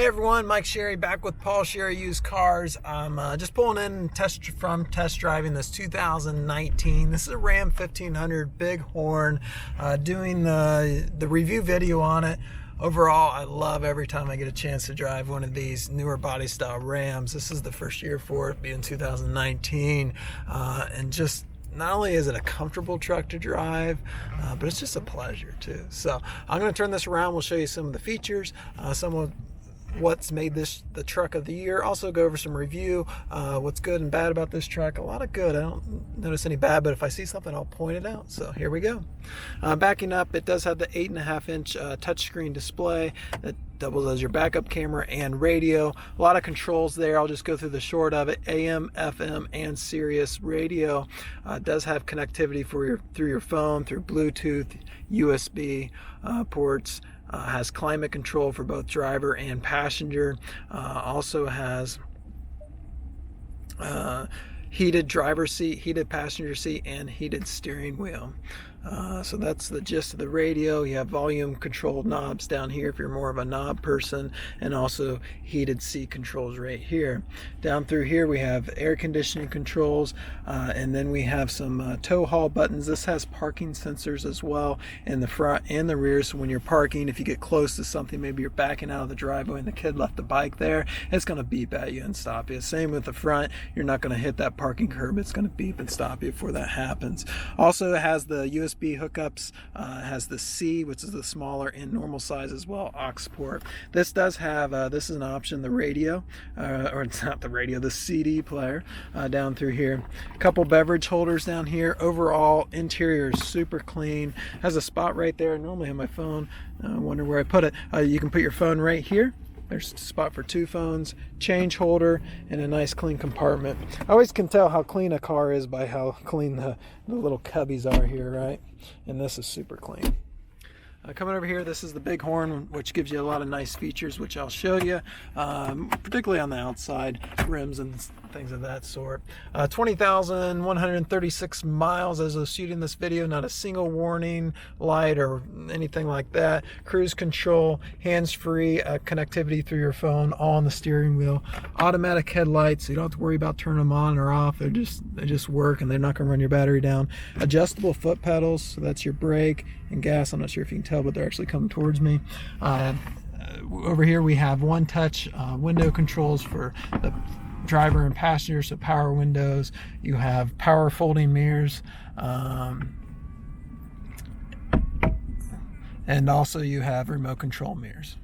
Hey everyone, Mike Sherry back with Paul Sherry Used Cars. I'm just pulling in test driving this 2019. This is a Ram 1500 Bighorn, doing the review video on it. Overall, I love every time I get a chance to drive one of these newer body style Rams. This is the first year for it, being 2019, and just not only is it a comfortable truck to drive, but it's just a pleasure too. So I'm going to turn this around. We'll show you some of the features, some of what's made this the truck of the year. Also go over some review, what's good and bad about this truck. A lot of good. I don't notice any bad, but if I see something, I'll point it out. So here we go. Backing up, it does have the 8.5-inch touchscreen display that doubles as your backup camera and radio. A lot of controls there. I'll just go through the short of it. AM, FM, and Sirius radio. It does have connectivity for through your phone, through Bluetooth, USB ports. Has climate control for both driver and passenger. Also has heated driver's seat, heated passenger seat, and heated steering wheel. So that's the gist of the radio. You have volume controlled knobs down here if you're more of a knob person, and also heated seat controls right here. Down through here we have air conditioning controls, and then we have some tow haul buttons. This has parking sensors as well in the front and the rear, so when you're parking, if you get close to something, maybe you're backing out of the driveway and the kid left the bike there, it's going to beep at you and stop you. Same with the front. You're not going to hit that parking curb. It's going to beep and stop you before that happens. Also, it has the USB hookups, has the C, which is the smaller and normal size as well, aux port. This does have, this is an option, the radio, or it's not the radio, the CD player down through here. A couple beverage holders down here. Overall, interior is super clean. Has a spot right there. I normally have my phone. I wonder where I put it. You can put your phone right here. There's a spot for 2 phones, change holder, and a nice clean compartment. I always can tell how clean a car is by how clean the little cubbies are here, right? And this is super clean. Coming over here, this is the Bighorn, which gives you a lot of nice features, which I'll show you, particularly on the outside, rims and things of that sort. 20,136 miles as of shooting this video, not a single warning light or anything like that. Cruise control, hands-free connectivity through your phone, all on the steering wheel. Automatic headlights, so you don't have to worry about turning them on or off. They just work, and they're not going to run your battery down. Adjustable foot pedals, so that's your brake and gas. I'm not sure if you can tell, but they're actually coming towards me. Over here we have one-touch window controls for the driver and passenger, so power windows. You have power folding mirrors, and also you have remote control mirrors.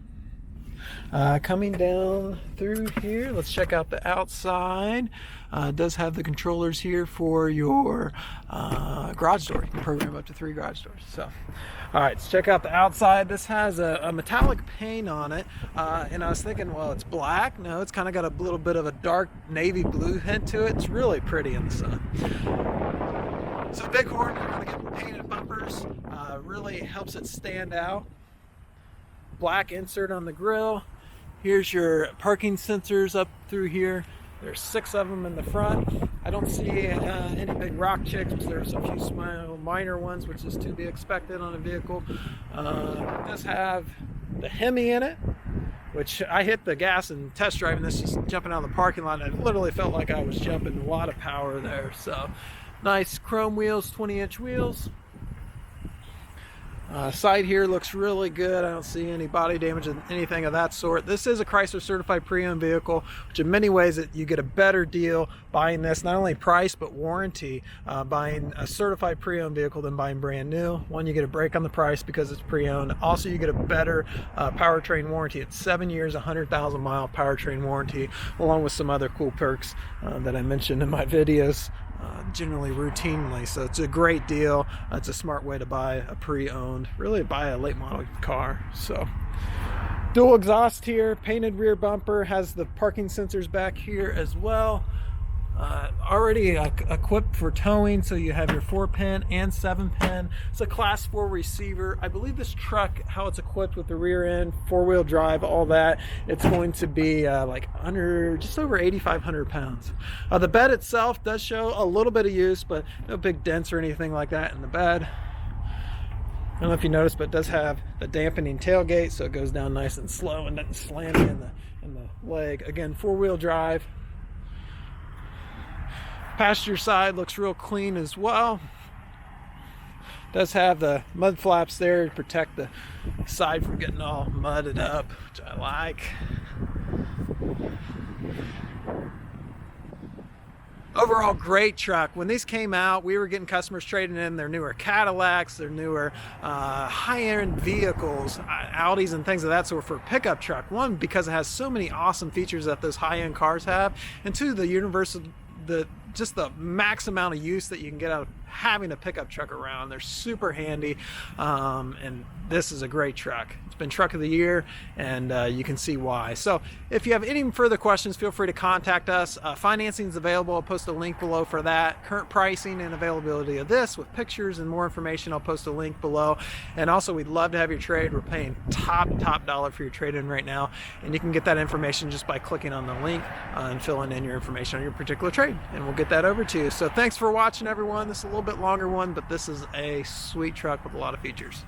Coming down through here, let's check out the outside. It does have the controllers here for your garage door. You can program up to 3 garage doors. So, all right, let's check out the outside. This has a metallic paint on it, and I was thinking, well, it's black. No, it's kind of got a little bit of a dark navy blue hint to it. It's really pretty in the sun. So Bighorn, you're going to get painted bumpers. Really helps it stand out. Black insert on the grille. Here's your parking sensors up through here. There's 6 of them in the front. I don't see any big rock chips. There's a few small minor ones, which is to be expected on a vehicle. It does have the Hemi in it, which I hit the gas and test driving this, just jumping out of the parking lot, and I literally felt like I was jumping. A lot of power there. So nice chrome wheels, 20-inch wheels. Side here looks really good. I don't see any body damage and anything of that sort. This is a Chrysler certified pre-owned vehicle, which in many ways you get a better deal buying this, not only price but warranty, buying a certified pre-owned vehicle than buying brand new. One, you get a break on the price because it's pre-owned. Also, you get a better powertrain warranty. It's 7 years, 100,000 mile powertrain warranty, along with some other cool perks that I mentioned in my videos. Generally routinely, so it's a great deal. It's a smart way to buy a pre-owned, really buy a late model car. So dual exhaust here, painted rear bumper, has the parking sensors back here as well. Already equipped for towing, so you have your 4-pin and 7-pin. It's a class 4 receiver. I believe this truck, how it's equipped with the rear end, 4-wheel drive, all that, it's going to be like just over 8,500 pounds. The bed itself does show a little bit of use, but no big dents or anything like that in the bed. I don't know if you noticed, but it does have the dampening tailgate, so it goes down nice and slow and doesn't slam you in the leg. Again, 4-wheel drive. Passenger side looks real clean as well. Does have the mud flaps there to protect the side from getting all mudded up, which I like. Overall, great truck. When these came out, we were getting customers trading in their newer Cadillacs, their newer high-end vehicles, Audis and things of that sort for a pickup truck. One, because it has so many awesome features that those high-end cars have, and two, just the max amount of use that you can get out of having a pickup truck around. They're super handy, and this is a great truck. It's been truck of the year, and you can see why. So if you have any further questions, feel free to contact us. Financing is available. I'll post a link below for that. Current pricing and availability of this with pictures and more information, I'll post a link below. And also, we'd love to have your trade. We're paying top dollar for your trade-in right now, and you can get that information just by clicking on the link and filling in your information on your particular trade, and we'll get that over to you. So thanks for watching, everyone. This is a little bit longer one, but this is a sweet truck with a lot of features.